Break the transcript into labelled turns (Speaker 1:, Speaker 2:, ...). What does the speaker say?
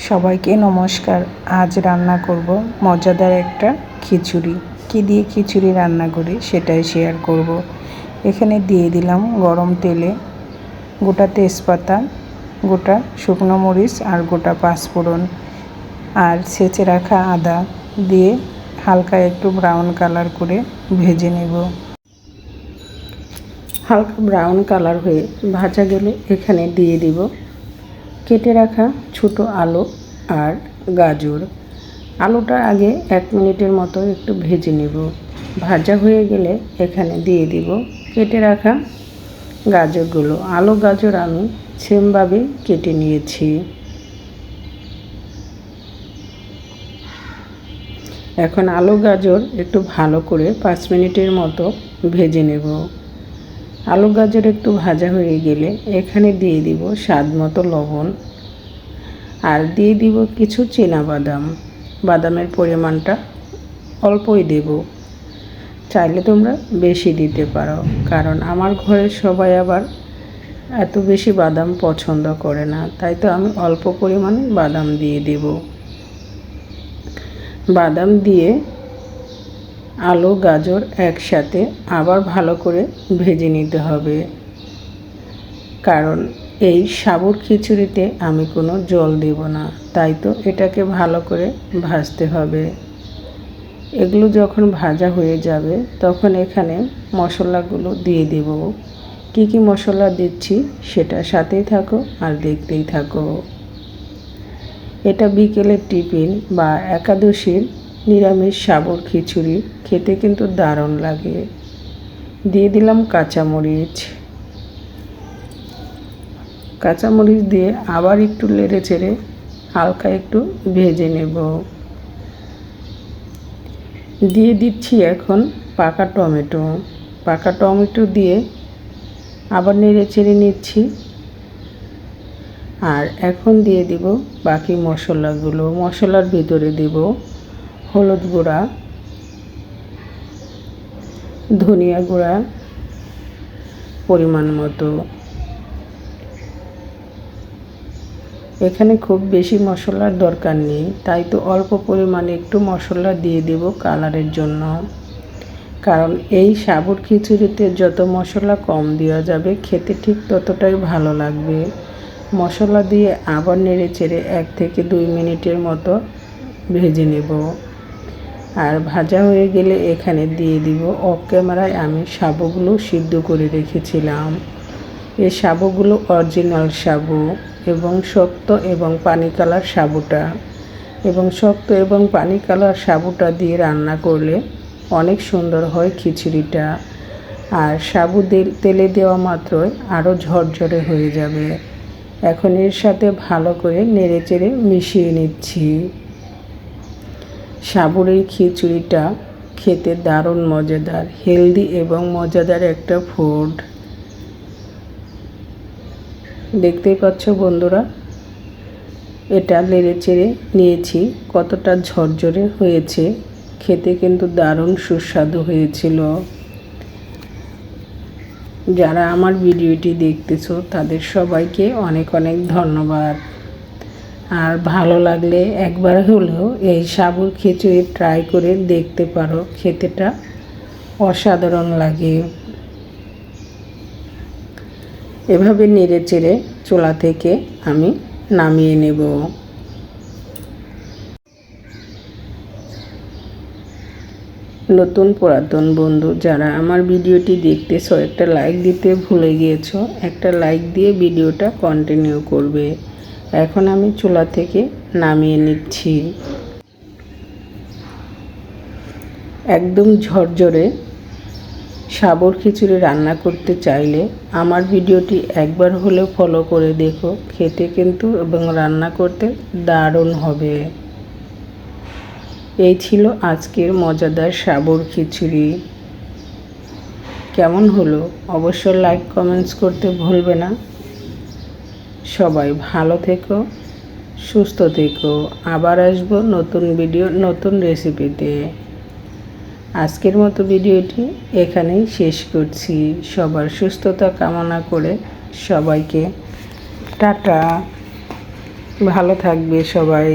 Speaker 1: সবাইকে নমস্কার। আজ রান্না করব মজাদার একটা খিচুড়ি। কি দিয়ে খিচুড়ি রান্না করি সেটাই শেয়ার করব। এখানে দিয়ে দিলাম গরম তেলে গোটা তেজপাতা, গোটা শুকনো মরিচ আর গোটা পাঁচফোড়ন আর ছেঁচে রাখা আদা দিয়ে হালকা একটু ব্রাউন কালার করে ভেজে নেব। হালকা ব্রাউন কালার হয়ে ভাজা গেলে এখানে দিয়ে দিব কেটে রাখা ছোট আলু আর গাজর। আলুটা আগে 1 মিনিটের মতো একটু ভেজে নেব। ভাজা হয়ে গেলে এখানে দিয়ে দিব কেটে রাখা গাজরগুলো। আলু গাজর আমি সেমভাবে কেটে নিয়েছি। এখন আলু গাজর একটু ভালো করে 5 মিনিটের মতো ভেজে নেব। আলু গাজর একটু ভাজা হয়ে গেলে এখানে দিয়ে দিব স্বাদ মতো লবণ আর দিয়ে দিব কিছু বাদাম। বাদামের পরিমাণটা অল্পই দেব, চাইলে তোমরা বেশি দিতে পারো, কারণ আমার ঘরে সবাই আবার এত বেশি বাদাম পছন্দ করে না, তাই তো আমি অল্প পরিমাণে বাদাম দিয়ে দেব। বাদাম দিয়ে আলু গাজর একসাথে আবার ভালো করে ভেজে নিতে হবে, কারণ এই সাবুর খিচুড়িতে আমি কোনো জল দেব না, তাই তো এটাকে ভালো করে ভাজতে হবে। এগুলো যখন ভাজা হয়ে যাবে তখন এখানে মশলাগুলো দিয়ে দেব। কি কি মশলা দিচ্ছি সেটা সাথেই থাকো আর দেখতেই থাকো। এটা বিকেলের টিফিন বা একাদশীর নিরামিষ সাবুর খিচুড়ি খেতে কিন্তু দারুণ লাগে। দিয়ে দিলাম কাঁচামরিচ। কাঁচামরিচ দিয়ে আবার একটু নেড়ে চেড়ে হালকা একটু ভেজে নেব। দিয়ে দিচ্ছি এখন পাকা টমেটো। পাকা টমেটো দিয়ে আবার নেড়ে চেড়ে নিচ্ছি। আর এখন দিয়ে দিব বাকি মশলাগুলো। মশলার ভিতরে দেব হলুদ গুঁড়া, ধনিয়া গুঁড়া পরিমাণ মতো। এখানে খুব বেশি মশলার দরকার নেই, তাই তো অল্প পরিমাণে একটু মশলা দিয়ে দেব কালারের জন্য, কারণ এই সাবুর খিচুড়িতে যত মশলা কম দেওয়া যাবে খেতে ঠিক ততটাই ভালো লাগবে। মশলা দিয়ে আবার নেড়ে চেড়ে 1 থেকে 2 মিনিটের মতো ভেজে নেব। আর ভাজা হয়ে গেলে এখানে দিয়ে দিব অফ ক্যামেরায় আমি সাবুগুলো সিদ্ধ করে রেখেছিলাম। এই সাবুগুলো অরিজিনাল সাবু এবং শক্ত এবং পানি কালার সাবুটা, এবং শক্ত এবং পানি কালার সাবুটা দিয়ে রান্না করলে অনেক সুন্দর হয় খিচুড়িটা। আর সাবু তেলে দেওয়া মাত্রই আরও ঝরঝরে হয়ে যাবে। এখন এর সাথে ভালো করে নেড়ে চেড়ে মিশিয়ে নিচ্ছি। সাবুর এই খিচুড়িটা খেতে দারুণ মজাদার, হেলদি এবং মজাদার একটা ফুড। দেখতেই পাচ্ছ বন্ধুরা, এটা নেড়ে চেড়ে নিয়েছি, কতটা ঝরঝরে হয়েছে। খেতে কিন্তু দারুণ সুস্বাদু হয়েছিল। যারা আমার ভিডিওটি দেখতেছো তাদের সবাইকে অনেক অনেক ধন্যবাদ। আর ভালো লাগলে একবার হলেও এই সাবুর খিচুড়ি ট্রাই করে দেখতে পারো, খেতেটা অসাধারণ লাগে। এভাবে নেড়ে চেড়ে চুলা থেকে আমি নামিয়ে নেব। নতুন পুরাতন বন্ধু যারা আমার ভিডিওটি দেখতেছো একটা লাইক দিতে ভুলে গিয়েছো, একটা লাইক দিয়ে ভিডিওটা কন্টিনিউ করবে। এখন আমি চুলা থেকে নামিয়ে নিচ্ছি। একদম ঝরঝরে সাবুর খিচুড়ি রান্না করতে চাইলে আমার ভিডিওটি একবার হলেও ফলো করে দেখো, খেতে কিন্তু এবং রান্না করতে দারুণ হবে। এই ছিল আজকের মজাদার সাবুর খিচুড়ি। কেমন হলো অবশ্যই লাইক কমেন্টস করতে ভুলবে না। সবাই ভালো থেকো, সুস্থ থেকো। আবার আসবো নতুন ভিডিও নতুন রেসিপিতে। আজকের মতো ভিডিওটি এখানেই শেষ করছি। সবার সুস্থতা কামনা করে সবাইকে টাটা। ভালো থাকবে সবাই।